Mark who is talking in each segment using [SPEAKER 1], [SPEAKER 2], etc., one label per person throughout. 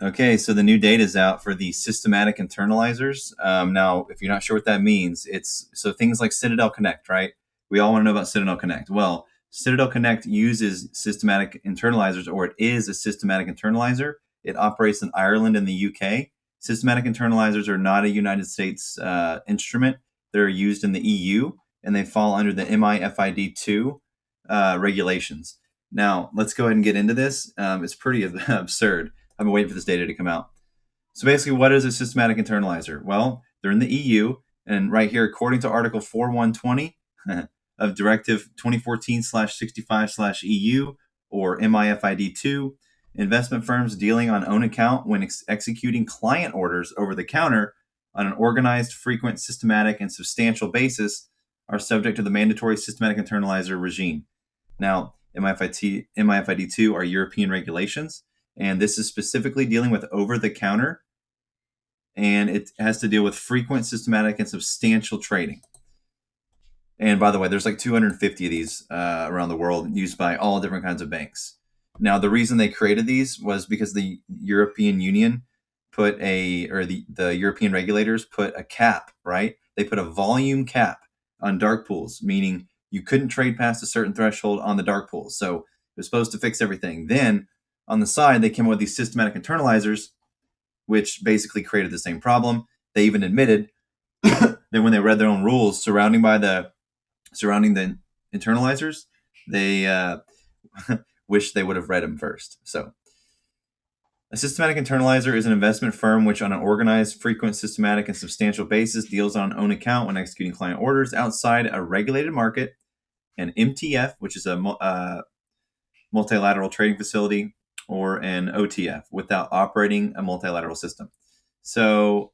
[SPEAKER 1] Okay, so the new data is out for the systematic internalizers. Now, if you're not sure what that means, it's so things like Citadel Connect, right? We all want to know about Citadel Connect. Well, Citadel Connect uses systematic internalizers, or it is a systematic internalizer. It operates in Ireland and the UK. Systematic internalizers are not a United States instrument. They're used in the EU, and they fall under the MIFID2 regulations. Now, let's go ahead and get into this. It's pretty absurd. I've been waiting for this data to come out. So basically, what is a systematic internalizer? Well, they're in the EU, and right here, according to Article 4120 of Directive 2014/65/EU, or MIFID2, investment firms dealing on own account when executing client orders over the counter on an organized, frequent, systematic, and substantial basis are subject to the mandatory systematic internalizer regime. Now, MIFID2 are European regulations, and this is specifically dealing with over-the-counter, and it has to deal with frequent, systematic, and substantial trading. And by the way, there's like 250 of these around the world, used by all different kinds of banks. Now, the reason they created these was because the European Union put the European regulators put a cap, right? They put a volume cap on dark pools, meaning you couldn't trade past a certain threshold on the dark pools. So it was supposed to fix everything. Then on the side, they came up with these systematic internalizers, which basically created the same problem. They even admitted that when they read their own rules surrounding the internalizers, they wish they would have read them first. So a systematic internalizer is an investment firm which, on an organized, frequent, systematic, and substantial basis, deals on own account when executing client orders outside a regulated market. An MTF, which is a multilateral trading facility, or an OTF, without operating a multilateral system. So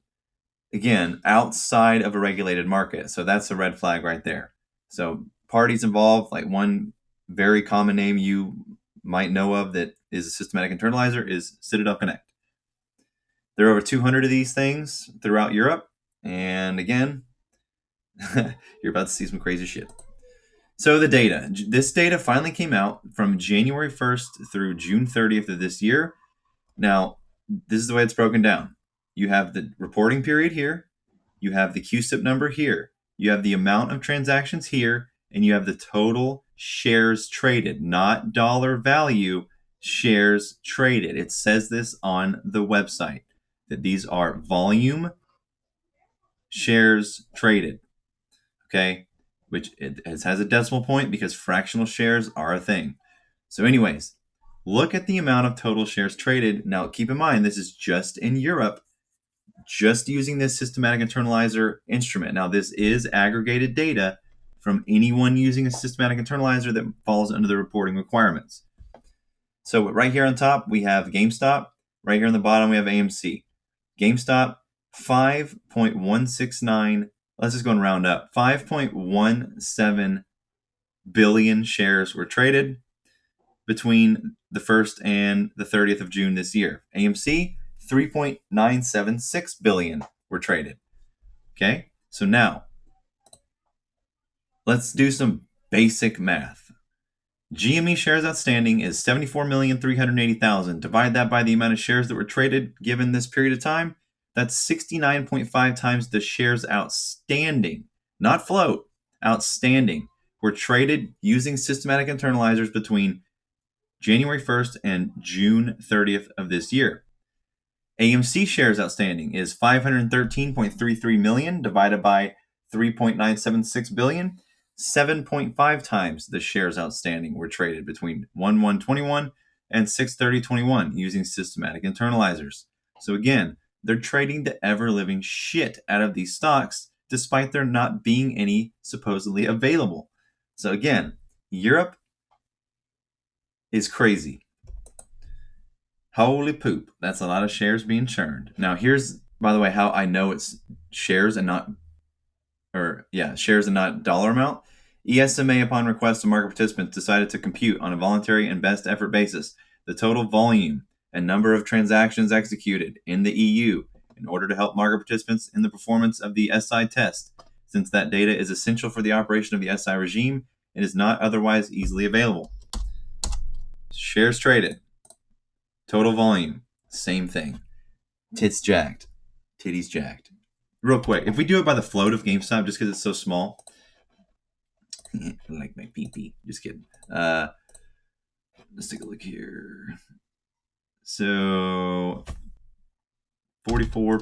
[SPEAKER 1] again, outside of a regulated market. So that's a red flag right there. So parties involved, like one very common name you might know of that is a systematic internalizer, is Citadel Connect. There are over 200 of these things throughout Europe. And again, you're about to see some crazy shit. So the data. This data finally came out from January 1st through June 30th of this year. Now, this is the way it's broken down. You have the reporting period here. You have the QSIP number here. You have the amount of transactions here. And you have the total shares traded, not dollar value, shares traded. It says this on the website, that these are volume shares traded. Okay? Which it has a decimal point because fractional shares are a thing. So anyways, look at the amount of total shares traded. Now, keep in mind, this is just in Europe, just using this systematic internalizer instrument. Now, this is aggregated data from anyone using a systematic internalizer that falls under the reporting requirements. So right here on top, we have GameStop. Right here on the bottom, we have AMC. GameStop, 5.169. Let's just go and round up. 5.17 billion shares were traded between the 1st and the 30th of June this year. AMC, 3.976 billion were traded. Okay, so now let's do some basic math. GME shares outstanding is 74,380,000. Divide that by the amount of shares that were traded given this period of time. That's 69.5 times the shares outstanding, not float, outstanding, were traded using systematic internalizers between January 1st and June 30th of this year. AMC shares outstanding is 513.33 million divided by 3.976 billion. 7.5 times the shares outstanding were traded between 1/1/21 and 6/30/21 using systematic internalizers. So again, they're trading the ever-living shit out of these stocks despite there not being any supposedly available. So again, Europe is crazy. Holy poop. That's a lot of shares being churned. Now here's, by the way, how I know it's shares and not dollar amount. ESMA, upon request of market participants, decided to compute on a voluntary and best effort basis the total volume and number of transactions executed in the EU in order to help market participants in the performance of the SI test. Since that data is essential for the operation of the SI regime, it is not otherwise easily available. Shares traded, total volume, Same thing. Tits jacked. Titties jacked. Real quick, if we do it by the float of GameStop, just because it's so small, like my pee-pee. Just kidding. Let's take a look here. So 44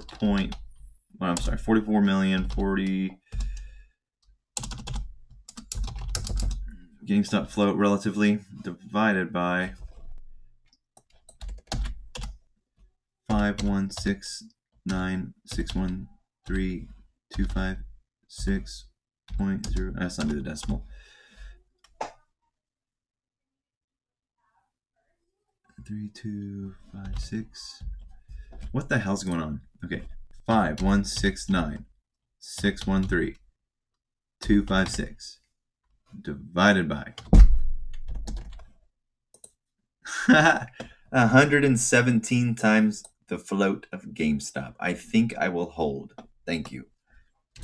[SPEAKER 1] million, 40 GameStop float relatively divided by 51696132560. That's not the decimal. 3256. What the hell's going on? Okay, 5169613256256 divided by 117 times the float of GameStop. I think I will hold. Thank you.